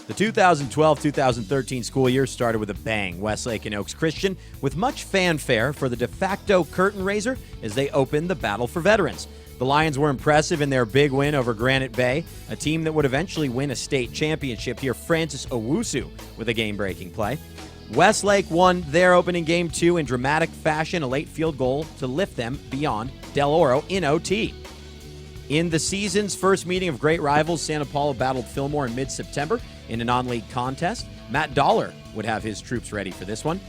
The 2012-2013 school year started with a bang. Westlake and Oaks Christian with much fanfare for the de facto curtain raiser as they opened the battle for veterans. The Lions were impressive in their big win over Granite Bay, a team that would eventually win a state championship. Here, Francis Owusu with a game-breaking play. Westlake won their opening game 2 in dramatic fashion, a late field goal to lift them beyond Del Oro in OT. In the season's first meeting of great rivals, Santa Paula battled Fillmore in mid-September in a non-league contest. Matt Dollar would have his troops ready for this one.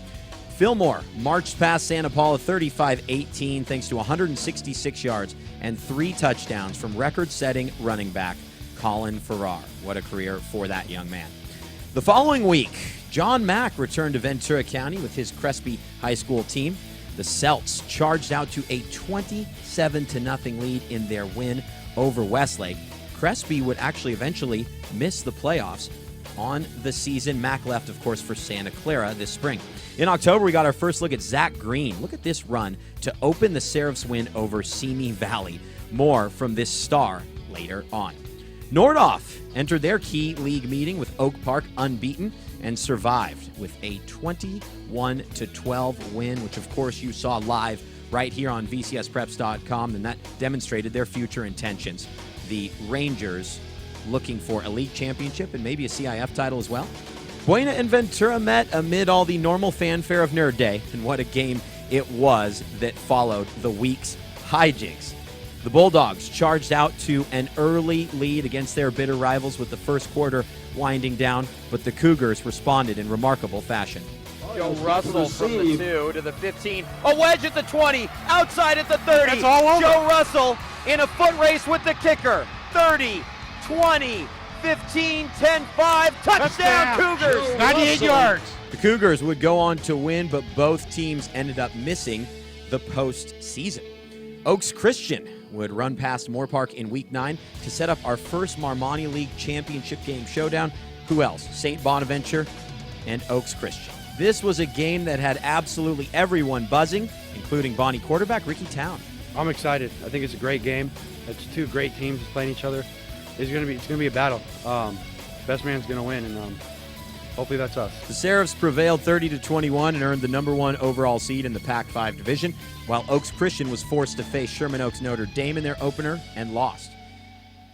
Fillmore marched past Santa Paula 35-18 thanks to 166 yards and 3 touchdowns from record-setting running back Colin Farrar. What a career for that young man. The following week, John Mack returned to Ventura County with his Crespi High School team. The Celts charged out to a 27-0 lead in their win over Westlake. Crespi would actually eventually miss the playoffs on the season. Mack left, of course, for Santa Clara this spring. In October, we got our first look at Zach Green. Look at this run to open the Seraphs win over Simi Valley. More from this star later on. Nordhoff entered their key league meeting with Oak Park unbeaten and survived with a 21-12 win, which of course you saw live right here on VCSPreps.com, and that demonstrated their future intentions. The Rangers looking for a league championship and maybe a CIF title as well. Buena and Ventura met amid all the normal fanfare of Nerd Day, and what a game it was that followed the week's hijinks. The Bulldogs charged out to an early lead against their bitter rivals with the first quarter winding down, but the Cougars responded in remarkable fashion. Joe Russell from the 2 to the 15. A wedge at the 20. Outside at the 30. That's all over. Joe Russell in a foot race with the kicker. 30, 20, 15, 10, 5. Touchdown Cougars. 98 yards. The Cougars would go on to win, but both teams ended up missing the postseason. Oaks Christian would run past Moore Park in Week 9 to set up our first Marmani League championship game showdown. Who else? St. Bonaventure and Oaks Christian. This was a game that had absolutely everyone buzzing, including Bonnie quarterback Ricky Town. I'm excited. I think it's a great game. It's 2 great teams playing each other. It's gonna be a battle. Best man's gonna win, and hopefully that's us. The Seraphs prevailed 30-21 and earned the number 1 overall seed in the Pac-5 division, while Oaks Christian was forced to face Sherman Oaks Notre Dame in their opener and lost.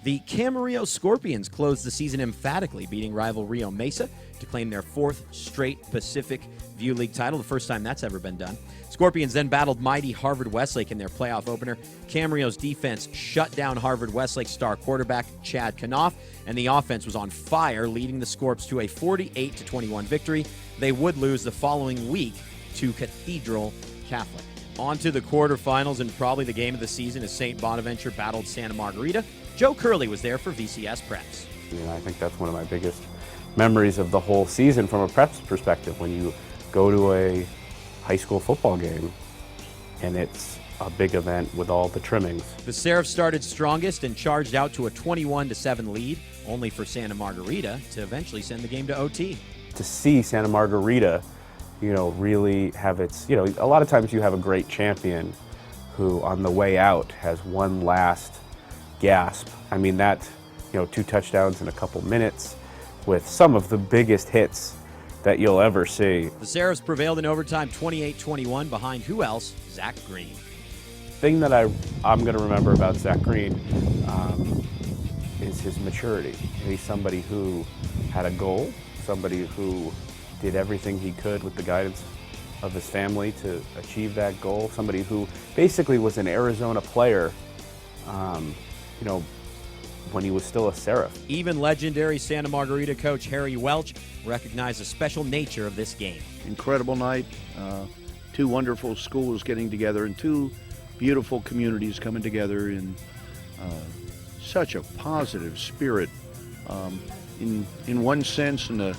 The Camarillo Scorpions closed the season emphatically, beating rival Rio Mesa to claim their 4th straight Pacific View League title, the first time that's ever been done. Scorpions then battled mighty Harvard Westlake in their playoff opener. Camarillo's defense shut down Harvard Westlake star quarterback Chad Knopf, and the offense was on fire, leading the Scorps to a 48-21 victory. They would lose the following week to Cathedral Catholic. On to the quarterfinals, and probably the game of the season as St. Bonaventure battled Santa Margarita. Joe Curley was there for VCS Preps. I think that's one of my biggest memories of the whole season from a Preps perspective, when you go to a high school football game and it's a big event with all the trimmings. The Seraphs started strongest and charged out to a 21-7 lead, only for Santa Margarita to eventually send the game to OT. To see Santa Margarita, really have its, a lot of times you have a great champion who on the way out has one last gasp. I mean, that, 2 touchdowns in a couple minutes with some of the biggest hits that you'll ever see. The Seraphs prevailed in overtime 28-21 behind who else? Zach Green. Thing that I'm going to remember about Zach Green is his maturity. He's somebody who had a goal, somebody who did everything he could with the guidance of his family to achieve that goal, somebody who basically was an Arizona player, when he was still a Seraph. Even legendary Santa Margarita coach Harry Welch recognized the special nature of this game. Incredible night, 2 wonderful schools getting together and 2 beautiful communities coming together in such a positive spirit. In one sense, in the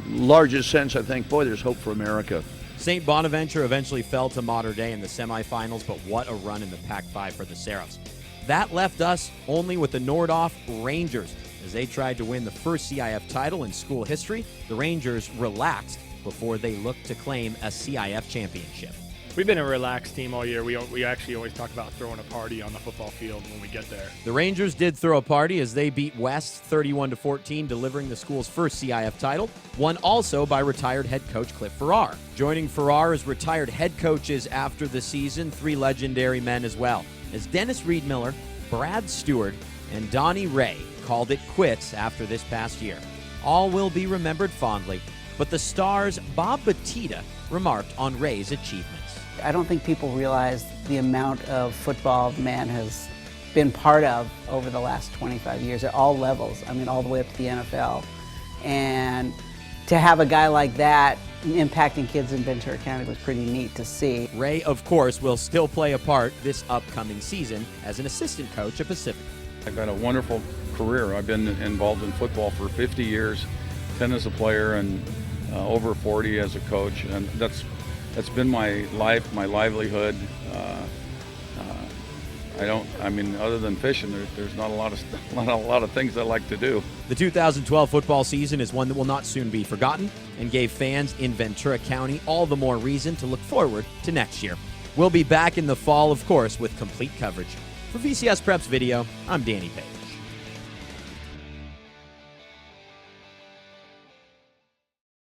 largest sense, I think, boy, there's hope for America. St. Bonaventure eventually fell to Mater Dei in the semifinals, but what a run in the Pac-5 for the Seraphs. That left us only with the Nordhoff Rangers. As they tried to win the first CIF title in school history, the Rangers relaxed before they looked to claim a CIF championship. We've been a relaxed team all year. We actually always talk about throwing a party on the football field when we get there. The Rangers did throw a party as they beat West 31-14, delivering the school's first CIF title, won also by retired head coach Cliff Farrar. Joining Farrar as retired head coaches after the season, 3 legendary men as well, as Dennis Reed Miller, Brad Stewart, and Donnie Ray called it quits after this past year. All will be remembered fondly, but the Stars' Bob Batista remarked on Ray's achievements. I don't think people realize the amount of football the man has been part of over the last 25 years at all levels. I mean, all the way up to the NFL. And to have a guy like that impacting kids in Ventura County was pretty neat to see. Ray, of course, will still play a part this upcoming season as an assistant coach at Pacifica. I've had a wonderful career. I've been involved in football for 50 years, 10 as a player and over 40 as a coach, and that's been my life, my livelihood. Other than fishing, there's not a lot of things I like to do. The 2012 football season is one that will not soon be forgotten and gave fans in Ventura County all the more reason to look forward to next year. We'll be back in the fall, of course, with complete coverage. For VCS Preps Video, I'm Danny Pate.